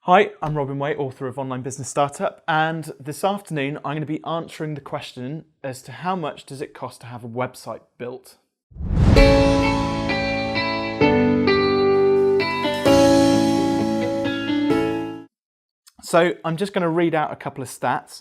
Hi, I'm Waite, author of Online Business Startup, and this afternoon I'm going to be answering the question as to how much does it cost to have a website built. So I'm just going to read out a couple of stats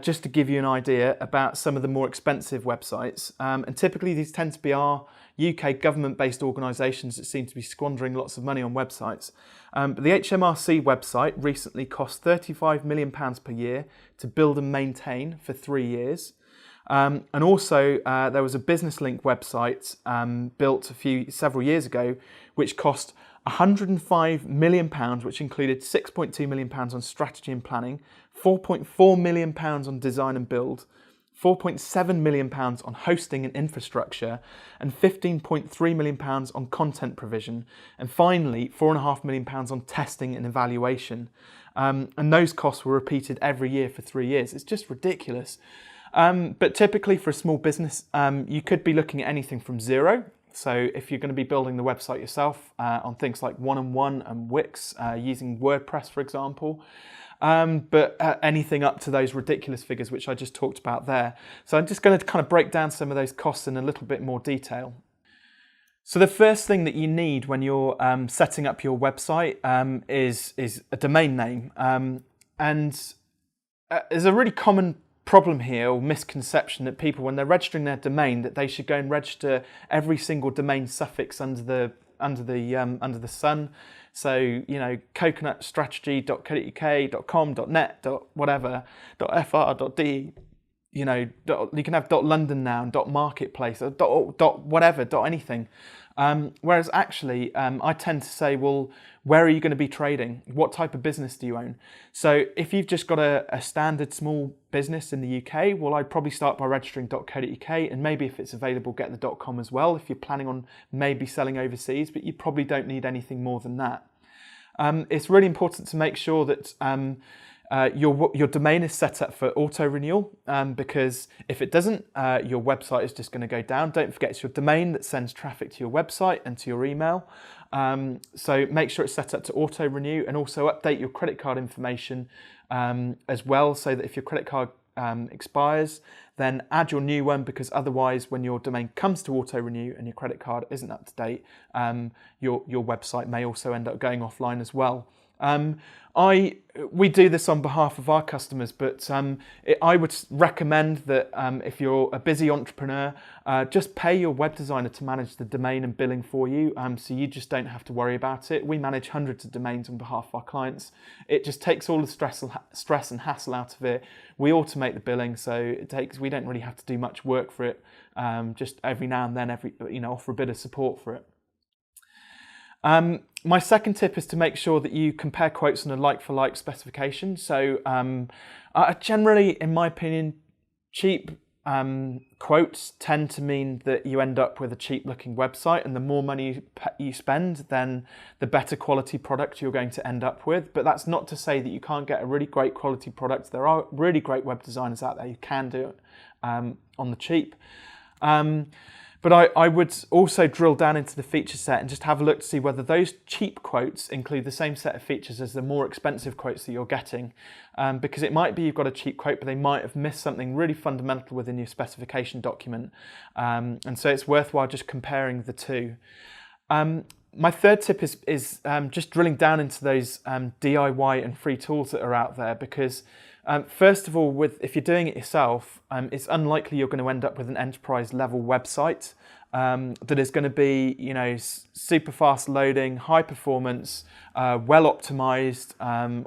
just to give you an idea about some of the more expensive websites. And typically these tend to be our UK government-based organisations that seem to be squandering lots of money on websites. But the HMRC website recently cost £35 million per year to build and maintain for 3 years. And also there was a Business Link website built several years ago which cost £105 million, which included £6.2 million on strategy and planning, £4.4 million on design and build, £4.7 million on hosting and infrastructure, and £15.3 million on content provision, and finally £4.5 million on testing and evaluation. And those costs were repeated every year for 3 years. It's just ridiculous. But typically for a small business, you could be looking at anything from zero. So if you're going to be building the website yourself on things like One-on-One and Wix, using WordPress, for example, but anything up to those ridiculous figures which I just talked about there. So I'm just going to kind of break down some of those costs in a little bit more detail. So the first thing that you need when you're setting up your website is a domain name. And there's a really common problem here, or misconception, that people, when they're registering their domain, that they should go and register every single domain suffix under the sun. So, you know, coconutstrategy.co.uk, .com, .net, .whatever, .fr, .de. You know, you can have .london now, and .marketplace, or whatever, anything. Whereas actually, I tend to say, well, where are you going to be trading? What type of business do you own? So if you've just got a standard small business in the UK, well, I'd probably start by registering .co.uk, and maybe if it's available, get the .com as well, if you're planning on maybe selling overseas, but you probably don't need anything more than that. It's really important to make sure that your domain is set up for auto renewal, because if it doesn't, your website is just going to go down. Don't forget, it's your domain that sends traffic to your website and to your email. So make sure it's set up to auto renew, and also update your credit card information as well, so that if your credit card expires, then add your new one, because otherwise when your domain comes to auto renew and your credit card isn't up to date, your website may also end up going offline as well. We do this on behalf of our customers, but I would recommend that if you're a busy entrepreneur, just pay your web designer to manage the domain and billing for you, so you just don't have to worry about it. We manage hundreds of domains on behalf of our clients. It just takes all the stress and hassle out of it. We automate the billing, so we don't really have to do much work for it. Just every now and then, offer a bit of support for it. My second tip is to make sure that you compare quotes on a like-for-like specification. So generally, in my opinion, cheap quotes tend to mean that you end up with a cheap-looking website, and the more money you spend, then the better quality product you're going to end up with. But that's not to say that you can't get a really great quality product. There are really great web designers out there who can do it on the cheap. But I would also drill down into the feature set and just have a look to see whether those cheap quotes include the same set of features as the more expensive quotes that you're getting. Because it might be you've got a cheap quote, but they might have missed something really fundamental within your specification document. And so it's worthwhile just comparing the two. My third tip is just drilling down into those DIY and free tools that are out there, because first of all, if you're doing it yourself, it's unlikely you're going to end up with an enterprise level website that is going to be, super fast loading, high performance, well optimized,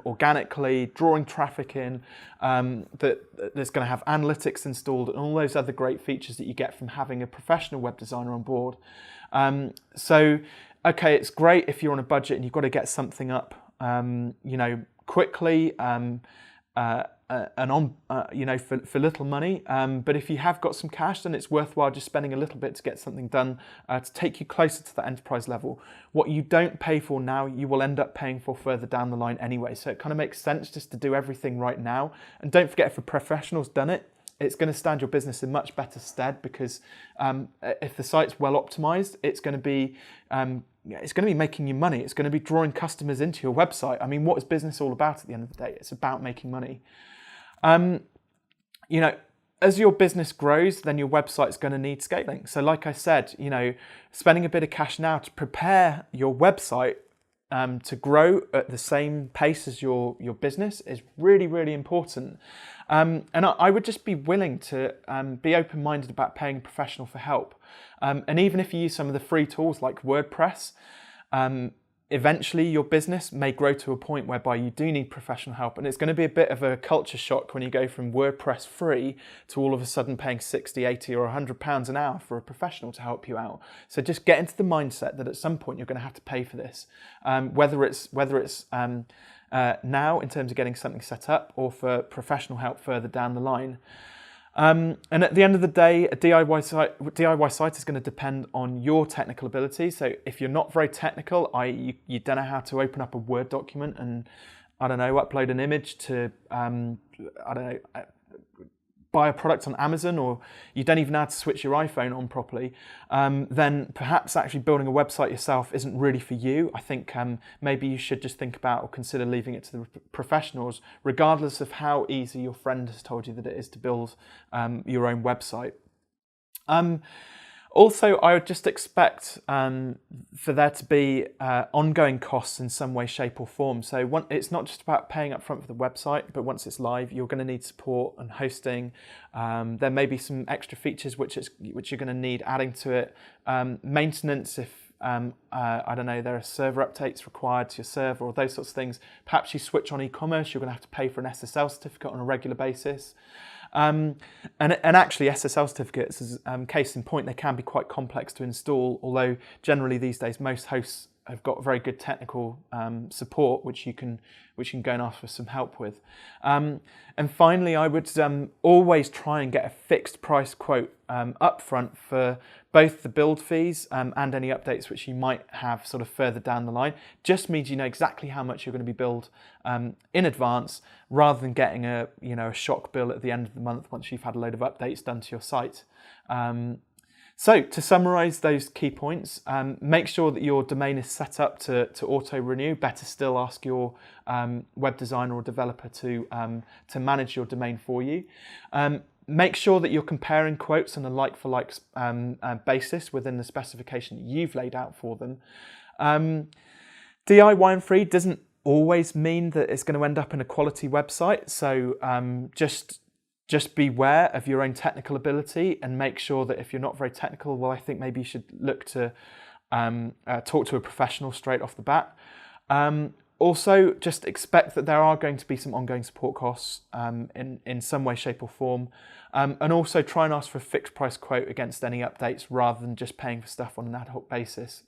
organically, drawing traffic in, that's going to have analytics installed and all those other great features that you get from having a professional web designer on board. Okay, it's great if you're on a budget and you've got to get something up, quickly, and on, for little money. But if you have got some cash, then it's worthwhile just spending a little bit to get something done to take you closer to that enterprise level. What you don't pay for now, you will end up paying for further down the line anyway. So it kind of makes sense just to do everything right now. And don't forget, if a professional's done it, it's going to stand your business in much better stead, because if the site's well optimized, it's going to be it's going to be making you money. It's going to be drawing customers into your website. I mean, what is business all about at the end of the day? It's about making money. You know, as your business grows, then your website's going to need scaling. So like I said, you know, spending a bit of cash now to prepare your website to grow at the same pace as your business is really, really important. And I would just be willing to be open-minded about paying a professional for help. And even if you use some of the free tools like WordPress, eventually your business may grow to a point whereby you do need professional help, and it's going to be a bit of a culture shock when you go from WordPress free to all of a sudden paying 60, 80 or £100 an hour for a professional to help you out. So just get into the mindset that at some point you're going to have to pay for this, whether it's now in terms of getting something set up or for professional help further down the line. And at the end of the day, a DIY site is going to depend on your technical ability. So if you're not very technical, i.e. you don't know how to open up a Word document and, I don't know, upload an image to, buy a product on Amazon, or you don't even know how to switch your iPhone on properly, then perhaps actually building a website yourself isn't really for you. I think maybe you should just think about or consider leaving it to the professionals, regardless of how easy your friend has told you that it is to build your own website. Also, I would just expect for there to be ongoing costs in some way, shape or form. So it's not just about paying up front for the website, but once it's live, you're going to need support and hosting. There may be some extra features which you're going to need adding to it. Maintenance if, I don't know, there are server updates required to your server or those sorts of things. Perhaps you switch on e-commerce, you're going to have to pay for an SSL certificate on a regular basis. And actually SSL certificates, as case in point, they can be quite complex to install, although generally these days most hosts have got very good technical support which you can go and ask for some help with. And finally, I would always try and get a fixed price quote up front for both the build fees and any updates which you might have sort of further down the line. Just means you know exactly how much you're going to be billed in advance, rather than getting a shock bill at the end of the month once you've had a load of updates done to your site. So to summarize those key points, make sure that your domain is set up to auto-renew. Better still, ask your web designer or developer to manage your domain for you. Make sure that you're comparing quotes on a like-for-like basis within the specification that you've laid out for them. DIY and free doesn't always mean that it's going to end up in a quality website. So just beware of your own technical ability and make sure that if you're not very technical, well, I think maybe you should look to talk to a professional straight off the bat. Also, just expect that there are going to be some ongoing support costs in some way, shape or form. And also try and ask for a fixed price quote against any updates rather than just paying for stuff on an ad hoc basis.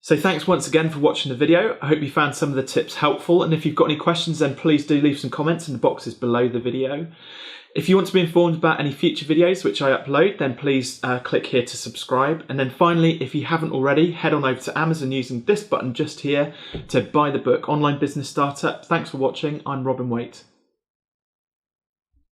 So thanks once again for watching the video. I hope you found some of the tips helpful, and if you've got any questions then please do leave some comments in the boxes below the video. If you want to be informed about any future videos which I upload, then please click here to subscribe. And then finally, if you haven't already, head on over to Amazon using this button just here to buy the book, Online Business Startup. Thanks for watching. I'm Robin Waite.